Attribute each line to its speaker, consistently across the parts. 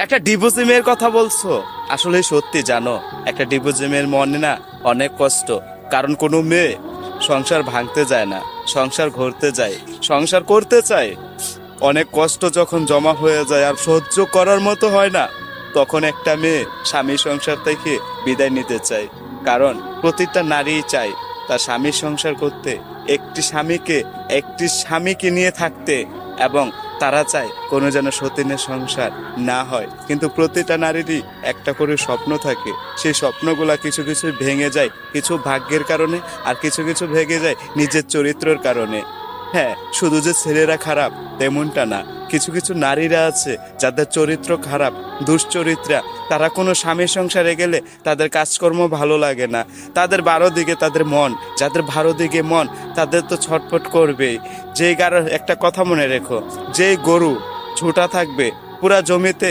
Speaker 1: একটা ডিভোর্সি মেয়ের কথা বলছো, আসলে সত্যি জানো, একটা ডিভোর্সি মেয়ের মনে না অনেক কষ্ট। কারণ কোনো মেয়ে সংসার ভাঙতে যায় না, সংসার গড়তে যায়, সংসার করতে চায়। অনেক কষ্ট যখন জমা হয়ে যায় আর সহ্য করার মতো হয় না, তখন একটা মেয়ে স্বামী সংসার থেকে বিদায় নিতে চায়। কারণ প্রতিটা নারী চায় তার স্বামীর সংসার করতে, একটি স্বামীকে নিয়ে থাকতে, এবং তারা চায় কোনো যেন সতীনের সংসার না হয়। কিন্তু প্রতিটা নারীরই একটা করে স্বপ্ন থাকে, সেই স্বপ্নগুলা কিছু কিছু ভেঙে যায় কিছু ভাগ্যের কারণে, আর কিছু কিছু ভেঙে যায় নিজের চরিত্রের কারণে। হ্যাঁ, শুধু যে ছেলেরা খারাপ তেমনটা না, কিছু কিছু নারীরা আছে যাদের চরিত্র খারাপ, দুশ্চরিত্রা। তারা কোনো স্বামীর সংসারে গেলে তাদের কাজকর্ম ভালো লাগে না, তাদের বারো দিকে তাদের মন, যাদের বারো দিকে মন তাদের তো ছটফট করবেই। যেই কারণ একটা কথা মনে রেখো, যেই গরু ঝুটা থাকবে পুরা জমিতে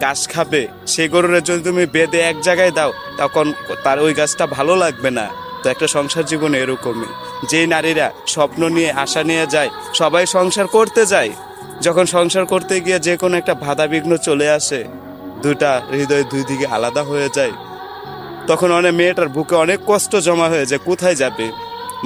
Speaker 1: ঘাস খাবে, সেই গরুর যদি তুমি বেঁধে এক জায়গায় দাও তখন তার ওই গাছটা ভালো লাগবে না। তো একটা সংসার জীবন এরকমই, যেই নারীরা স্বপ্ন নিয়ে আশা নিয়ে যায়, সবাই সংসার করতে যায়, যখন সংসার করতে গিয়ে যে কোনো একটা বাধা বিঘ্ন চলে আসে, দুটা হৃদয় দুই দিকে আলাদা হয়ে যায়, তখন মেয়েটার বুকে অনেক কষ্ট জমা হয়ে যায়। কোথায় যাবে?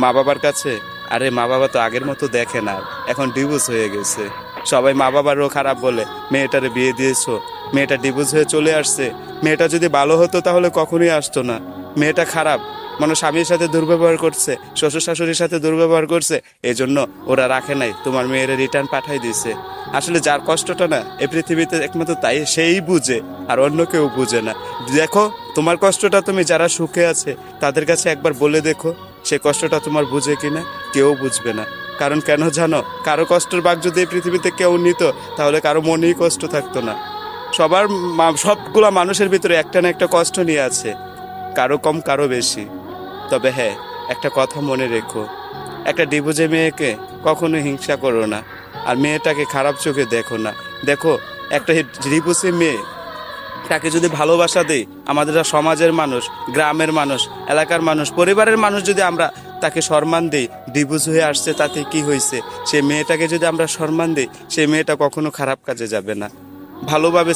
Speaker 1: মা বাবার কাছে? আরে মা বাবা তো আগের মতো দেখে না, এখন ডিভোর্স হয়ে গেছে। সবাই মা বাবারও খারাপ বলে মেয়েটারে বিয়ে দিয়েছো, মেয়েটা ডিভোর্স হয়ে চলে আসছে। মেয়েটা যদি ভালো হতো তাহলে কখনোই আসতো না। মেয়েটা খারাপ, মানে স্বামীর সাথে দুর্ব্যবহার করছে, শ্বশুর শাশুড়ির সাথে দুর্ব্যবহার করছে, এই জন্য ওরা রাখে নাই, তোমার মেয়ের রিটার্ন পাঠাই দিছে। আসলে যার কষ্টটা না এই পৃথিবীতে একমাত্র তাই সেই বুঝে, আর অন্য কেউ বুঝে না। দেখো, তোমার কষ্টটা তুমি যারা সুখে আছে তাদের কাছে একবার বলে দেখো, সে কষ্টটা তোমার বুঝে কিনা। কেউ বুঝবে না। কারণ কেন জানো, কারো কষ্টের ভাগ যদি এই পৃথিবীতে কেউ নিত তাহলে কারো মনেই কষ্ট থাকতো না। সবগুলা মানুষের ভিতরে একটা না একটা কষ্ট নিয়ে আছে, কারো কম কারো বেশি। তবে হ্যাঁ, একটা কথা মনে রেখো, একটা ডিভোর্সে মেয়েকে কখনো হিংসা করো না, আর মেয়েটাকে খারাপ চোখে দেখো না। দেখো, একটা ডিভোর্সে মেয়ে তাকে যদি ভালোবাসা দেই, আমাদের সমাজের মানুষ, গ্রামের মানুষ, এলাকার মানুষ, পরিবারের মানুষ যদি আমরা তাকে সম্মান দিই, ডিভোর্স হয়ে আসছে তাতে কি হয়েছে, সেই মেয়েটাকে যদি আমরা সম্মান দিই, সেই মেয়েটা কখনো খারাপ কাজে যাবে না, ভালোভাবে